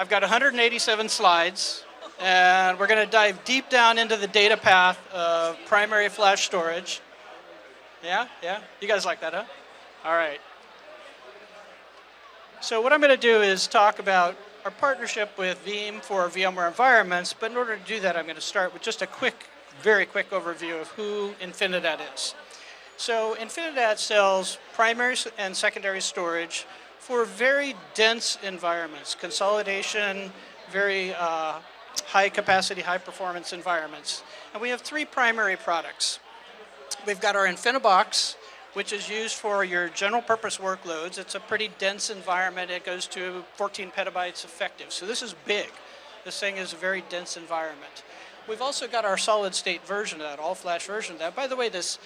I've got 187 slides, and we're going to dive deep down into the data path of primary flash storage. Yeah? You guys like that, huh? All right. So what I'm going to do is talk about our partnership with Veeam for VMware environments, but in order to do that, I'm going to start with just a very quick overview of who Infinidat is. So Infinidat sells primary and secondary storage for very dense environments, consolidation, very high capacity, high performance environments. And we have three primary products. We've got our Infinibox, which is used for your general purpose workloads. It's a pretty dense environment. It goes to 14 petabytes effective. So this is big. This thing is a very dense environment. We've also got our solid state version of that, all flash version of that. By the way, this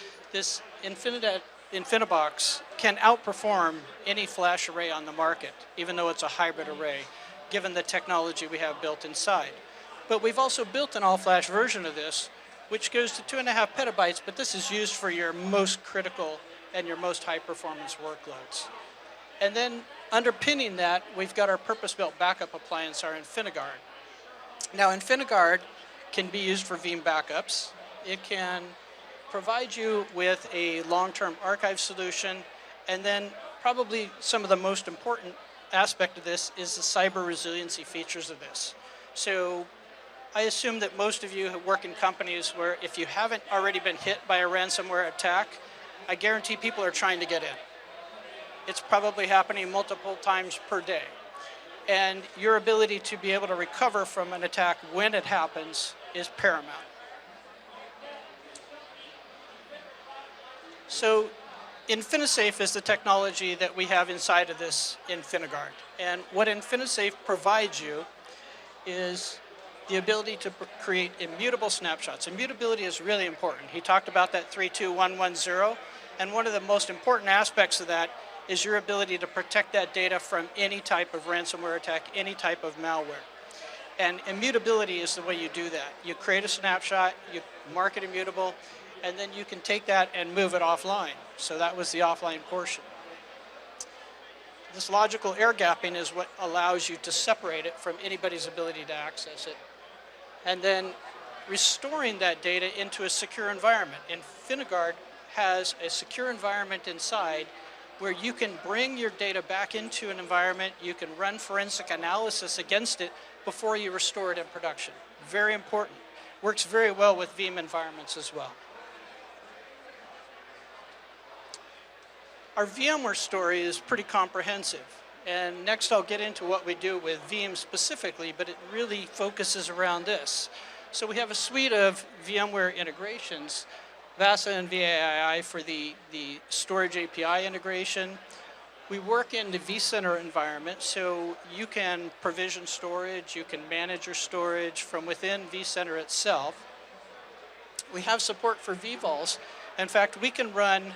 Infinibox can outperform any flash array on the market, even though it's a hybrid array, given the technology we have built inside. But we've also built an all-flash version of this, which goes to 2.5 petabytes, but this is used for your most critical and your most high-performance workloads. And then underpinning that, we've got our purpose-built backup appliance, our Infiniguard. Now, Infiniguard can be used for Veeam backups. It can provide you with a long-term archive solution, and then probably some of the most important aspect of this is the cyber resiliency features of this. So I assume that most of you who work in companies where if you haven't already been hit by a ransomware attack, I guarantee people are trying to get in. It's probably happening multiple times per day. And your ability to be able to recover from an attack when it happens is paramount. So InfiniSafe is the technology that we have inside of this Infiniguard. And what InfiniSafe provides you is the ability to create immutable snapshots. Immutability is really important. He talked about that 32110, and one of the most important aspects of that is your ability to protect that data from any type of ransomware attack, any type of malware. And immutability is the way you do that. You create a snapshot, you mark it immutable, and then you can take that and move it offline. So that was the offline portion. This logical air gapping is what allows you to separate it from anybody's ability to access it. And then restoring that data into a secure environment. Infiniguard has a secure environment inside where you can bring your data back into an environment, you can run forensic analysis against it before you restore it in production. Very important. Works very well with Veeam environments as well. Our VMware story is pretty comprehensive. And next I'll get into what we do with Veeam specifically, but it really focuses around this. So we have a suite of VMware integrations, VASA and VAII for the storage API integration. We work in the vCenter environment, so you can provision storage, you can manage your storage from within vCenter itself. We have support for vVols. In fact, we can run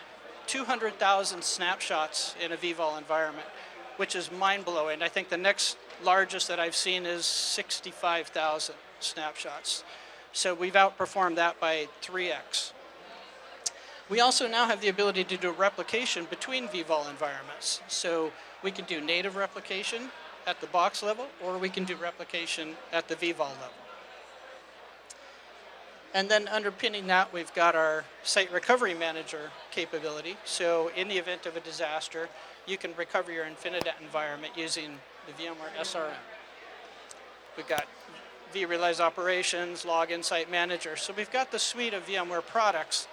200,000 snapshots in a vVol environment, which is mind-blowing. I think the next largest that I've seen is 65,000 snapshots. So we've outperformed that by 3x. We also now have the ability to do replication between vVol environments. So we can do native replication at the box level, or we can do replication at the vVol level. And then underpinning that, we've got our Site Recovery Manager capability. So in the event of a disaster, you can recover your Infinidat environment using the VMware SRM. We've got vRealize Operations, Login Site Manager. So we've got the suite of VMware products.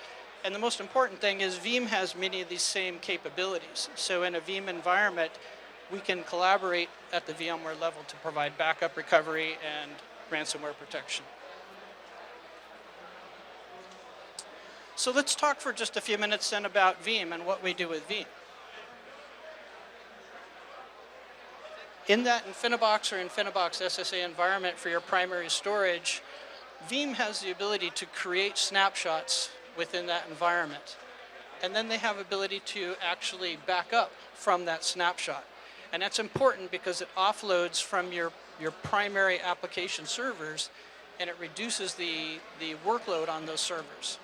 And the most important thing is Veeam has many of these same capabilities. So in a Veeam environment, we can collaborate at the VMware level to provide backup recovery and ransomware protection. So let's talk for just a few minutes then about Veeam and what we do with Veeam. In that Infinibox or Infinibox SSA environment for your primary storage, Veeam has the ability to create snapshots within that environment. And then they have ability to actually back up from that snapshot. And that's important because it offloads from your primary application servers, and it reduces the workload on those servers.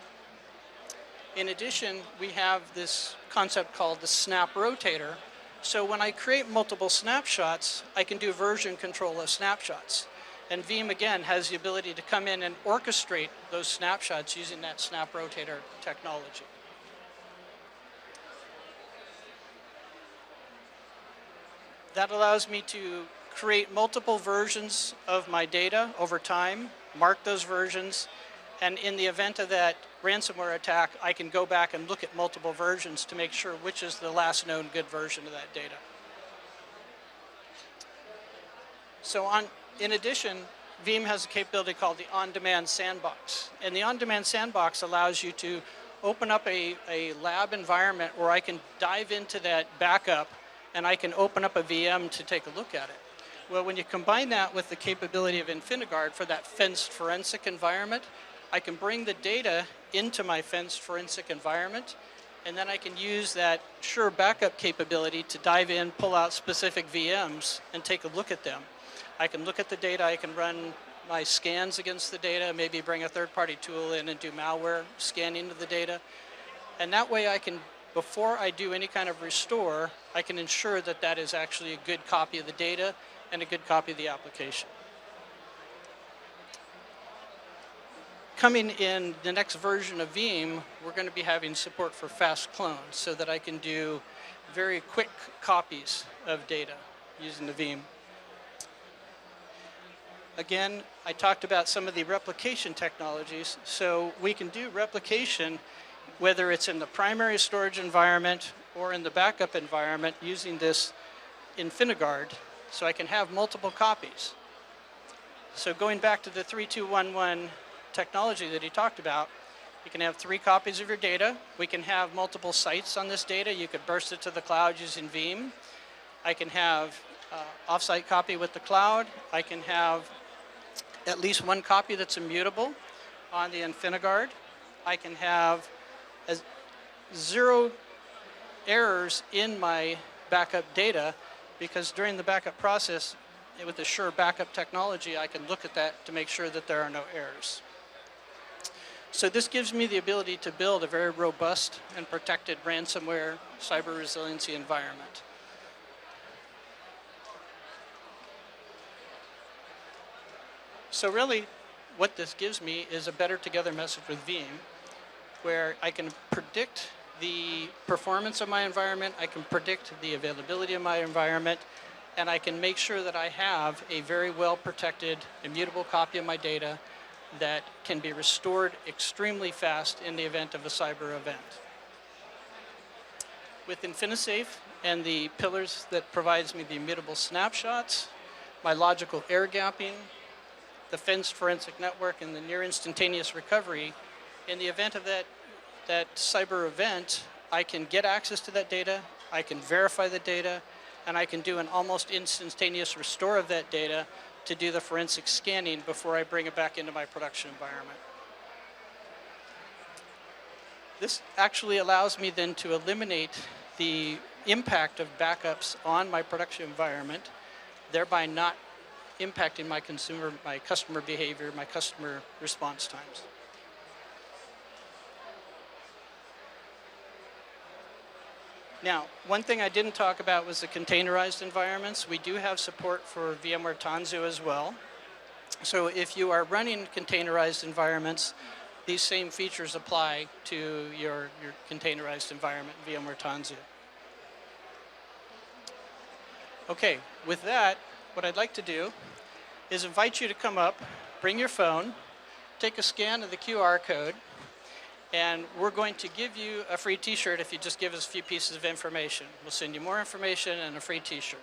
In addition, we have this concept called the Snap Rotator, So when I create multiple snapshots, I can do version control of snapshots. And Veeam, again, has the ability to come in and orchestrate those snapshots using that Snap Rotator technology. That allows me to create multiple versions of my data over time, mark those versions, and in the event of that ransomware attack, I can go back and look at multiple versions to make sure which is the last known good version of that data. So in addition, Veeam has a capability called the On-Demand Sandbox. And the On-Demand Sandbox allows you to open up a lab environment where I can dive into that backup and I can open up a VM to take a look at it. Well, when you combine that with the capability of Infiniguard for that fenced forensic environment, I can bring the data into my fenced forensic environment, and then I can use that sure backup capability to dive in, pull out specific VMs, and take a look at them. I can look at the data, I can run my scans against the data, maybe bring a third-party tool in and do malware scanning of the data. And that way I can, before I do any kind of restore, I can ensure that that is actually a good copy of the data and a good copy of the application. Coming in the next version of Veeam, we're going to be having support for fast clones so that I can do very quick copies of data using the Veeam. Again, I talked about some of the replication technologies. So we can do replication whether it's in the primary storage environment or in the backup environment using this Infiniguard, so I can have multiple copies. So going back to the 3211 technology that he talked about, you can have 3 copies of your data. We can have multiple sites on this data. You could burst it to the cloud using Veeam. I can have offsite copy with the cloud. I can have at least 1 copy that's immutable on the Infiniguard. I can have 0 errors in my backup data, because during the backup process, with the sure backup technology, I can look at that to make sure that there are no errors. So this gives me the ability to build a very robust and protected ransomware cyber resiliency environment. So really, what this gives me is a better together message with Veeam, where I can predict the performance of my environment, I can predict the availability of my environment, and I can make sure that I have a very well protected, immutable copy of my data that can be restored extremely fast in the event of a cyber event. With InfiniSafe and the pillars that provides me the immutable snapshots, my logical air gapping, the fenced forensic network, and the near instantaneous recovery, in the event of that cyber event, I can get access to that data, I can verify the data, and I can do an almost instantaneous restore of that data to do the forensic scanning before I bring it back into my production environment. This actually allows me then to eliminate the impact of backups on my production environment, thereby not impacting my customer behavior, my customer response times. Now, one thing I didn't talk about was the containerized environments. We do have support for VMware Tanzu as well. So if you are running containerized environments, these same features apply to your containerized environment, VMware Tanzu. Okay, with that, what I'd like to do is invite you to come up, bring your phone, take a scan of the QR code, and we're going to give you a free t-shirt if you just give us a few pieces of information. We'll send you more information and a free t-shirt.